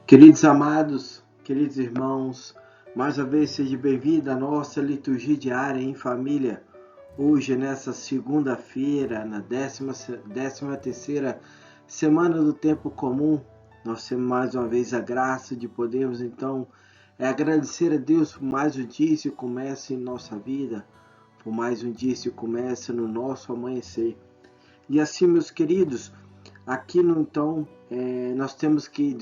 Queridos amados, queridos irmãos, mais uma vez seja bem-vindo à nossa liturgia diária em família. Hoje, nessa segunda-feira, na 13ª semana do tempo comum, nós temos mais uma vez a graça de podermos então agradecer a Deus por mais um dia que começa em nossa vida, por mais um dia que começa no nosso amanhecer. E assim, meus queridos, aqui no então, nós temos que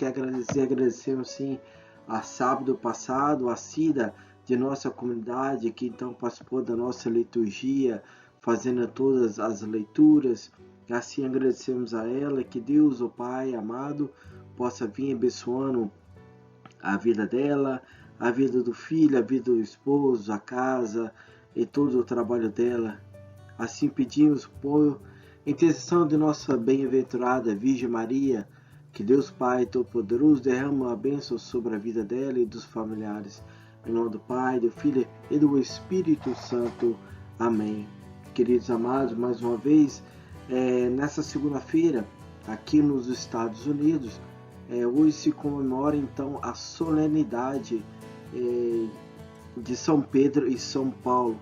agradecemos sim a sábado passado, a Cida de nossa comunidade, que então participou da nossa liturgia, fazendo todas as leituras. Assim agradecemos a ela, que Deus, o Pai amado, possa vir abençoando a vida dela, a vida do filho, a vida do esposo, a casa e todo o trabalho dela. Assim pedimos por intercessão de nossa bem-aventurada Virgem Maria, que Deus Pai Todo-Poderoso derrame uma bênção sobre a vida dela e dos familiares. Em nome do Pai, do Filho e do Espírito Santo. Amém. Queridos amados, mais uma vez, nessa segunda-feira, aqui nos Estados Unidos, hoje se comemora então a solenidade de São Pedro e São Paulo,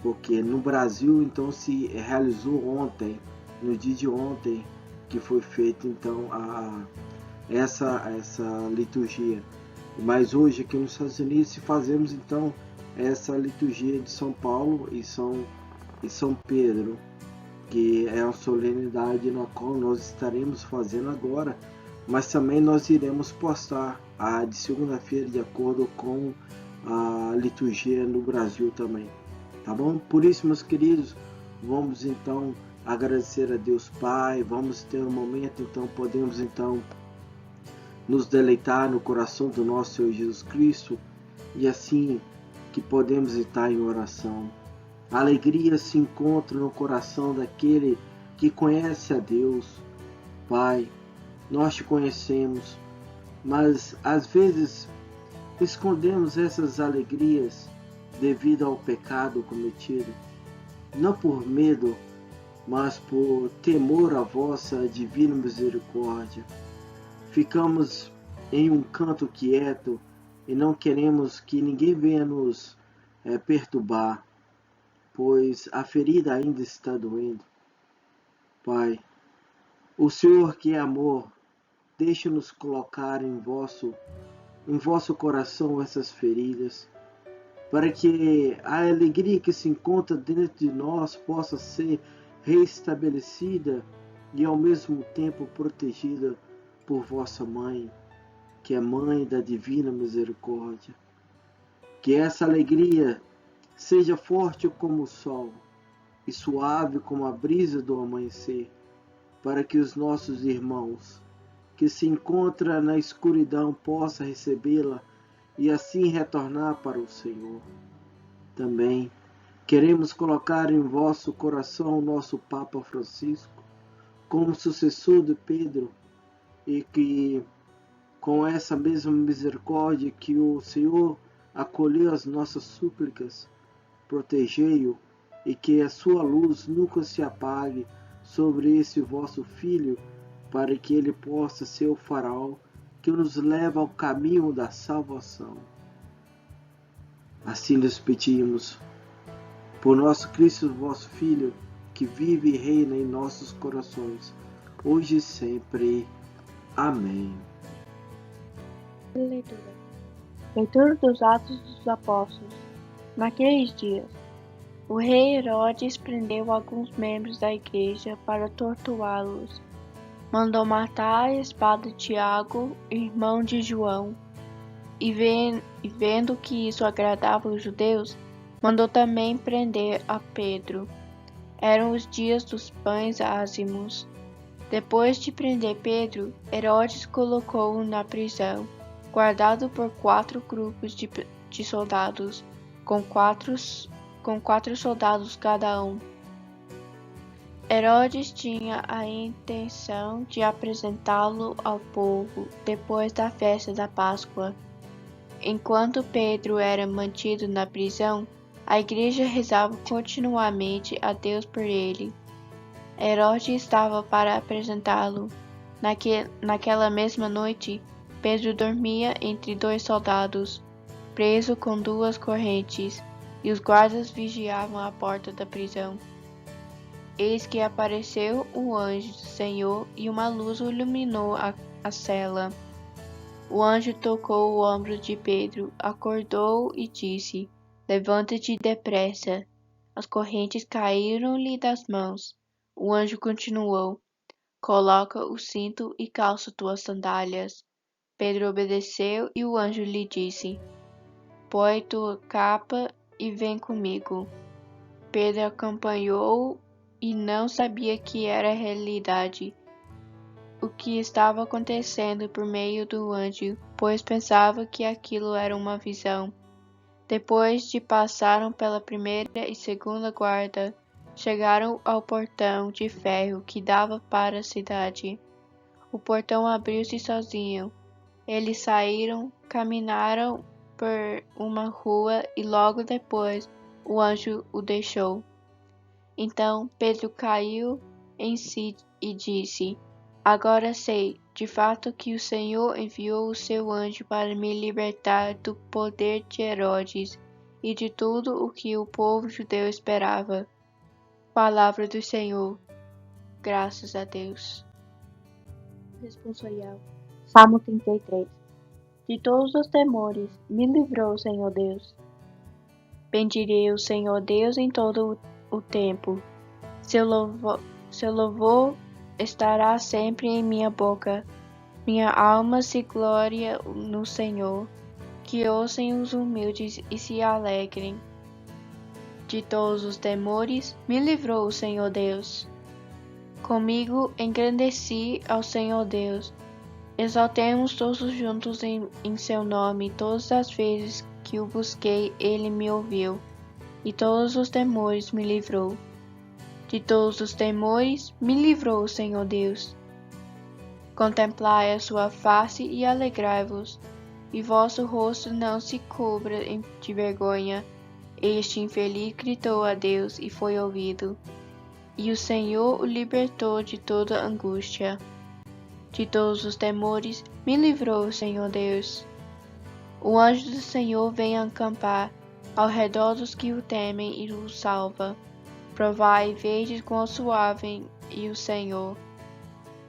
porque no Brasil então se realizou ontem, no dia de ontem, que foi feita então essa liturgia. Mas hoje aqui nos Estados Unidos se fazemos então essa liturgia de São Paulo e São Pedro, que é uma solenidade na qual nós estaremos fazendo agora, mas também nós iremos postar a de segunda-feira de acordo com a liturgia no Brasil também. Tá bom? Por isso, meus queridos, vamos então agradecer a Deus Pai, vamos ter um momento, então podemos então nos deleitar no coração do nosso Senhor Jesus Cristo, e assim que podemos estar em oração. A alegria se encontra no coração daquele que conhece a Deus. Pai, nós te conhecemos, mas às vezes escondemos essas alegrias devido ao pecado cometido, não por medo, mas por temor à vossa divina misericórdia. Ficamos em um canto quieto e não queremos que ninguém venha nos perturbar, pois a ferida ainda está doendo. Pai, o Senhor que é amor, deixe-nos colocar em vosso coração essas feridas, para que a alegria que se encontra dentro de nós possa ser restabelecida e ao mesmo tempo protegida por vossa mãe, que é mãe da divina misericórdia. Que essa alegria seja forte como o sol e suave como a brisa do amanhecer, para que os nossos irmãos que se encontram na escuridão possam recebê-la e assim retornar para o Senhor. Também queremos colocar em vosso coração o nosso Papa Francisco, como sucessor de Pedro, e que com essa mesma misericórdia que o Senhor acolheu as nossas súplicas, protegei-o e que a sua luz nunca se apague sobre esse vosso Filho, para que ele possa ser o farol que nos leva ao caminho da salvação. Assim lhes pedimos, por nosso Cristo, vosso Filho, que vive e reina em nossos corações, hoje e sempre. Amém. Leitura dos Atos dos Apóstolos. Naqueles dias, o rei Herodes prendeu alguns membros da igreja para torturá-los. Mandou matar a espada Tiago, irmão de João, e vendo que isso agradava os judeus, mandou também prender a Pedro. Eram os dias dos pães ázimos. Depois de prender Pedro, Herodes colocou-o na prisão, guardado por 4 grupos de soldados, com quatro soldados cada um. Herodes tinha a intenção de apresentá-lo ao povo depois da festa da Páscoa. Enquanto Pedro era mantido na prisão, a igreja rezava continuamente a Deus por ele. Herodes estava para apresentá-lo, Naquela mesma noite, Pedro dormia entre 2 soldados, preso com 2 correntes, e os guardas vigiavam a porta da prisão. Eis que apareceu o anjo do Senhor e uma luz iluminou a cela. O anjo tocou o ombro de Pedro, acordou e disse: Levanta-te depressa. As correntes caíram-lhe das mãos. O anjo continuou: Coloca o cinto e calça tuas sandálias. Pedro obedeceu e o anjo lhe disse: Põe tua capa e vem comigo. Pedro acompanhou e não sabia que era realidade o que estava acontecendo por meio do anjo, pois pensava que aquilo era uma visão. Depois de passaram pela primeira e segunda guarda, chegaram ao portão de ferro que dava para a cidade. O portão abriu-se sozinho. Eles saíram, caminharam por uma rua e logo depois o anjo o deixou. Então Pedro caiu em si e disse: Agora sei, de fato, que o Senhor enviou o seu anjo para me libertar do poder de Herodes e de tudo o que o povo judeu esperava. Palavra do Senhor. Graças a Deus. Responsorial. Salmo 33. De todos os temores, me livrou, Senhor Deus. Bendirei o Senhor Deus em todo o tempo. Seu louvor estará sempre em minha boca. Minha alma se gloria no Senhor. Que ouçam os humildes e se alegrem. De todos os temores, me livrou o Senhor Deus. Comigo engrandeci ao Senhor Deus. Exaltemos todos juntos em seu nome. Todas as vezes que o busquei, ele me ouviu. E todos os temores me livrou. De todos os temores, me livrou o Senhor Deus. Contemplai a sua face e alegrai-vos, e vosso rosto não se cubra de vergonha. Este infeliz gritou a Deus e foi ouvido, e o Senhor o libertou de toda angústia. De todos os temores, me livrou o Senhor Deus. O anjo do Senhor vem acampar ao redor dos que o temem e o salva. Provai e vedes quão suave é o Senhor.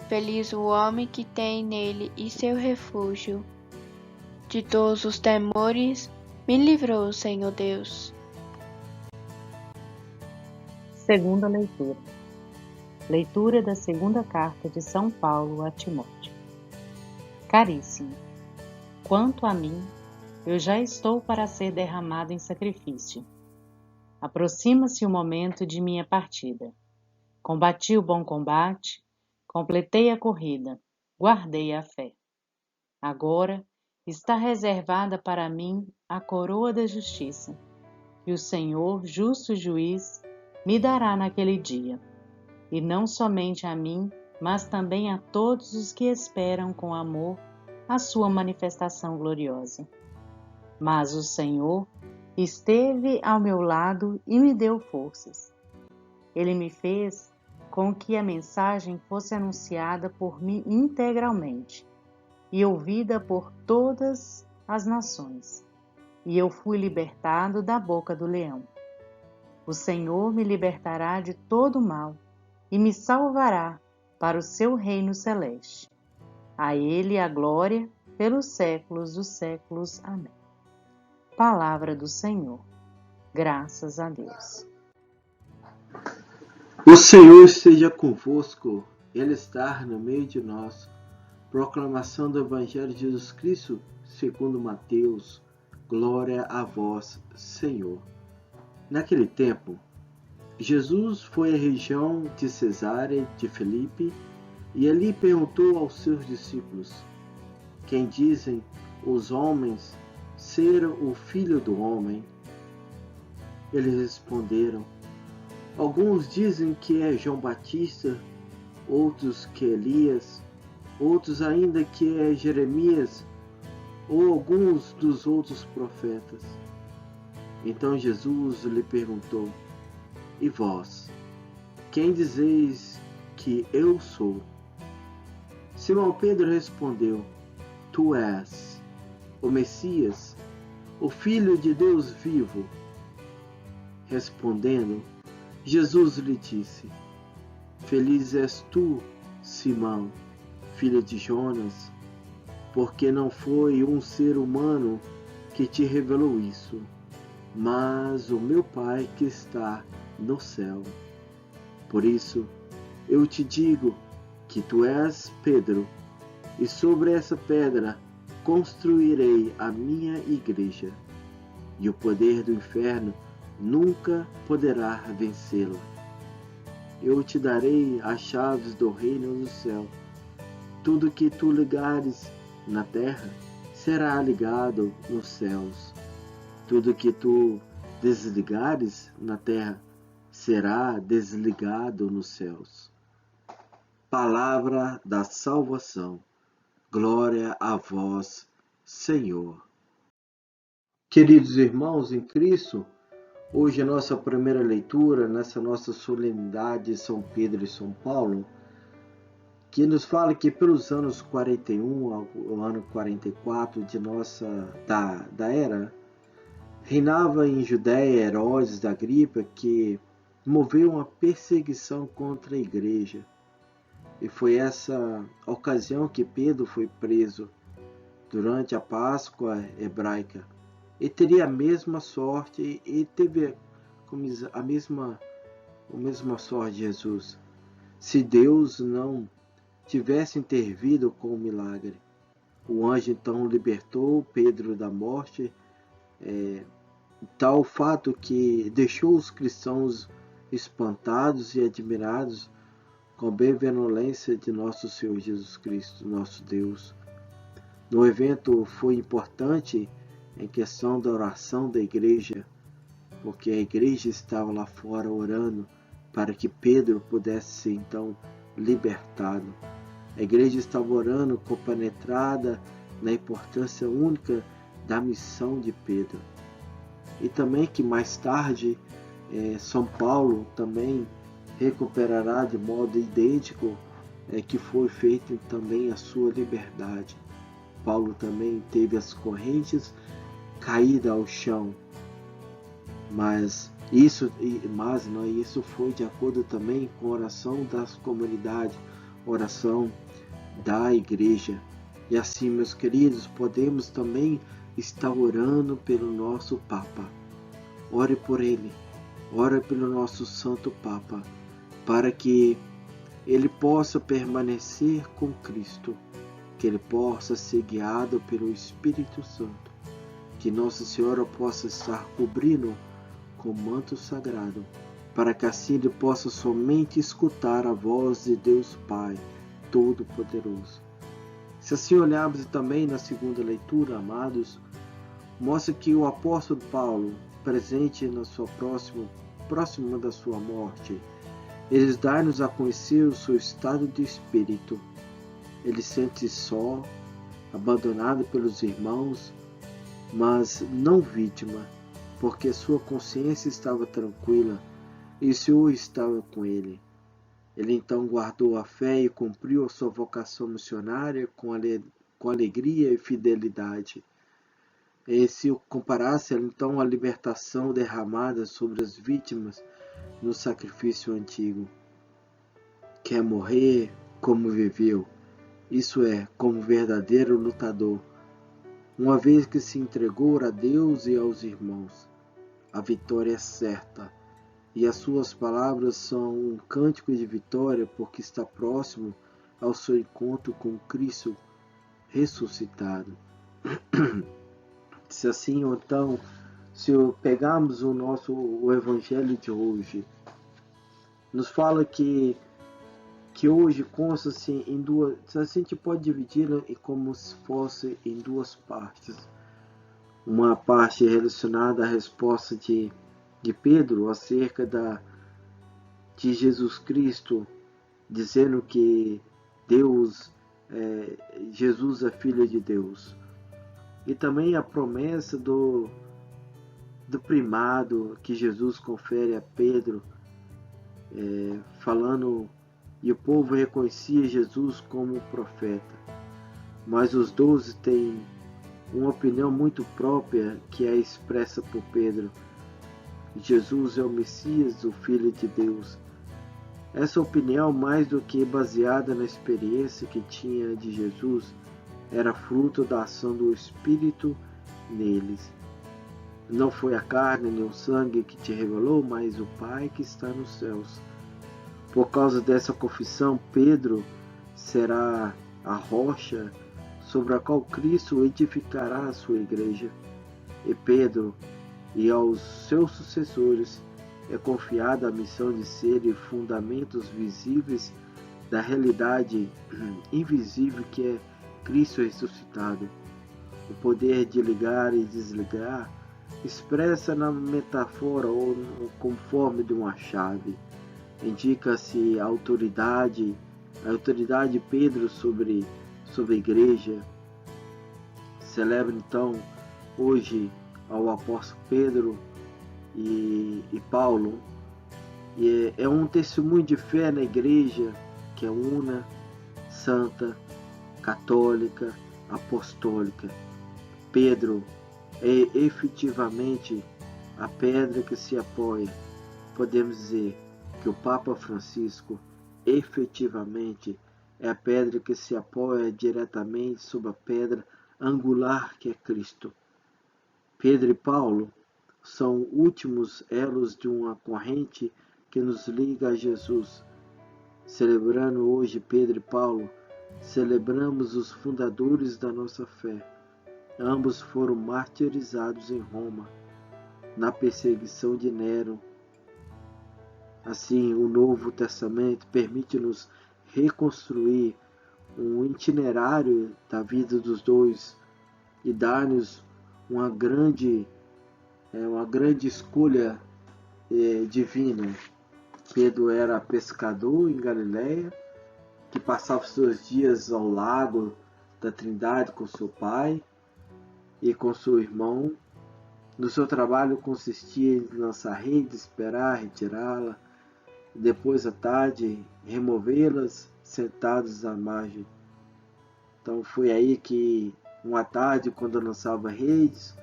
Feliz o homem que tem nele e seu refúgio. De todos os temores, me livrou o Senhor Deus. Segunda leitura. Leitura da segunda carta de São Paulo a Timóteo. Caríssimo, quanto a mim, eu já estou para ser derramado em sacrifício. Aproxima-se o momento de minha partida. Combati o bom combate, completei a corrida, guardei a fé. Agora está reservada para mim a coroa da justiça, que o Senhor, justo juiz, me dará naquele dia, e não somente a mim, mas também a todos os que esperam com amor a sua manifestação gloriosa. Mas o Senhor esteve ao meu lado e me deu forças. Ele me fez com que a mensagem fosse anunciada por mim integralmente e ouvida por todas as nações, e eu fui libertado da boca do leão. O Senhor me libertará de todo mal e me salvará para o seu reino celeste. A Ele a glória pelos séculos dos séculos. Amém. Palavra do Senhor. Graças a Deus. O Senhor esteja convosco, Ele está no meio de nós. Proclamação do Evangelho de Jesus Cristo, segundo Mateus. Glória a vós, Senhor. Naquele tempo, Jesus foi à região de Cesareia de Filipe e ali perguntou aos seus discípulos: Quem dizem os homens ser o Filho do Homem? Eles responderam: Alguns dizem que é João Batista, outros que é Elias, outros ainda que é Jeremias, ou alguns dos outros profetas. Então Jesus lhe perguntou: E vós, quem dizeis que eu sou? Simão Pedro respondeu: Tu és o Messias, o Filho de Deus vivo. Respondendo, Jesus lhe disse: Feliz és tu, Simão, filho de Jonas, porque não foi um ser humano que te revelou isso, mas o meu Pai que está no céu. Por isso, eu te digo que tu és Pedro, e sobre essa pedra construirei a minha igreja, e o poder do inferno nunca poderá vencê-la. Eu te darei as chaves do reino do céu. Tudo que tu ligares na terra será ligado nos céus. Tudo que tu desligares na terra será desligado nos céus. Palavra da salvação. Glória a vós, Senhor. Queridos irmãos em Cristo, hoje a nossa primeira leitura nessa nossa solenidade de São Pedro e São Paulo, que nos fala que pelos anos 41 ao ano 44 da era, reinava em Judéia Herodes da Agripa, que moveu uma perseguição contra a igreja. E foi essa ocasião que Pedro foi preso durante a Páscoa hebraica. E teria a mesma sorte e teve a mesma sorte de Jesus, se Deus não tivesse intervido com o milagre. O anjo então libertou Pedro da morte, tal fato que deixou os cristãos espantados e admirados com a benevolência de nosso Senhor Jesus Cristo, nosso Deus. No evento foi importante em questão da oração da igreja, porque a igreja estava lá fora orando para que Pedro pudesse ser então libertado. A igreja estava orando compenetrada na importância única da missão de Pedro. E também que mais tarde São Paulo também recuperará de modo idêntico que foi feito também a sua liberdade. Paulo também teve as correntes caídas ao chão, mas isso foi de acordo também com a oração das comunidades, oração da igreja. E assim, meus queridos, podemos também estar orando pelo nosso Papa. Ore por ele, ore pelo nosso Santo Papa, para que ele possa permanecer com Cristo, que ele possa ser guiado pelo Espírito Santo, que Nossa Senhora possa estar cobrindo com o manto sagrado, para que assim ele possa somente escutar a voz de Deus Pai Todo-Poderoso. Se assim olharmos também na segunda leitura, amados, mostra que o apóstolo Paulo, presente na sua próxima da sua morte, ele dá-nos a conhecer o seu estado de espírito. Ele sente só, abandonado pelos irmãos, mas não vítima, porque sua consciência estava tranquila e o Senhor estava com ele. Ele então guardou a fé e cumpriu a sua vocação missionária com alegria e fidelidade. E se comparasse então a libertação derramada sobre as vítimas no sacrifício antigo, quer morrer como viveu, isso é, como verdadeiro lutador, uma vez que se entregou a Deus e aos irmãos. A vitória é certa, e as suas palavras são um cântico de vitória, porque está próximo ao seu encontro com Cristo ressuscitado. Se assim, então, se pegarmos o Evangelho de hoje, nos fala que hoje consta-se em duas, a gente pode dividi-la como se fosse em duas partes. Uma parte relacionada à resposta de Pedro acerca de Jesus Cristo, dizendo que Jesus é Filho de Deus. E também a promessa do primado que Jesus confere a Pedro, falando e o povo reconhecia Jesus como profeta. Mas os 12 têm uma opinião muito própria que é expressa por Pedro. Jesus é o Messias, o Filho de Deus. Essa opinião, mais do que baseada na experiência que tinha de Jesus, era fruto da ação do Espírito neles. Não foi a carne nem o sangue que te revelou, mas o Pai que está nos céus. Por causa dessa confissão, Pedro será a rocha sobre a qual Cristo edificará a sua igreja. E Pedro e aos seus sucessores é confiada a missão de serem fundamentos visíveis da realidade invisível que é Cristo ressuscitado. O poder de ligar e desligar expressa na metáfora ou conforme de uma chave. Indica-se a autoridade de Pedro sobre a igreja. Celebra então hoje ao apóstolo Pedro e Paulo. E é um testemunho de fé na igreja que é una, santa, católica, apostólica. Pedro é efetivamente a pedra que se apoia. Podemos dizer que o Papa Francisco efetivamente é a pedra que se apoia diretamente sobre a pedra angular que é Cristo. Pedro e Paulo são últimos elos de uma corrente que nos liga a Jesus. Celebrando hoje Pedro e Paulo, celebramos os fundadores da nossa fé. Ambos foram martirizados em Roma, na perseguição de Nero. Assim, o Novo Testamento permite-nos reconstruir um itinerário da vida dos dois e dar-nos uma grande escolha divina. Pedro era pescador em Galiléia, que passava os seus dias ao lago da Trindade com seu pai e com seu irmão. No seu trabalho consistia em lançar rede, esperar, retirá-la, e depois à tarde removê-las sentados à margem. Então foi aí que uma tarde, quando lançava redes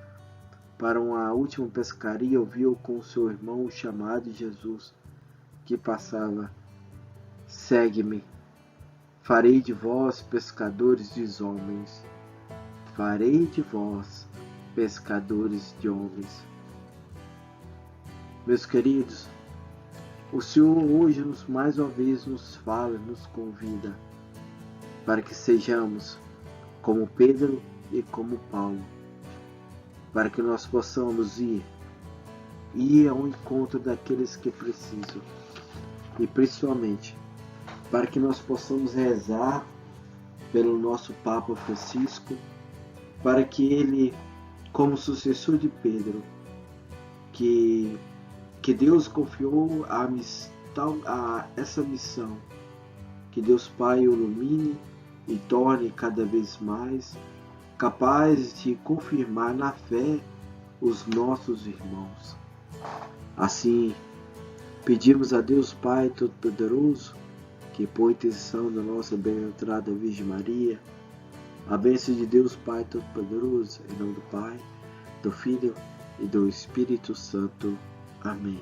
para uma última pescaria, ouviu com seu irmão chamado Jesus, que passava: segue-me, farei de vós pescadores de homens. Farei de vós pescadores de homens. Meus queridos, o Senhor hoje mais uma vez nos fala, nos convida para que sejamos como Pedro e como Paulo, para que nós possamos ir ao encontro daqueles que precisam, e principalmente para que nós possamos rezar pelo nosso Papa Francisco, para que ele, como sucessor de Pedro, que Deus confiou essa missão, que Deus Pai o ilumine e torne cada vez mais capaz de confirmar na fé os nossos irmãos. Assim, pedimos a Deus Pai Todo-Poderoso que, por intercessão da nossa bem-aventurada Virgem Maria, a bênção de Deus Pai Todo-Poderoso, em nome do Pai, do Filho e do Espírito Santo. Amém.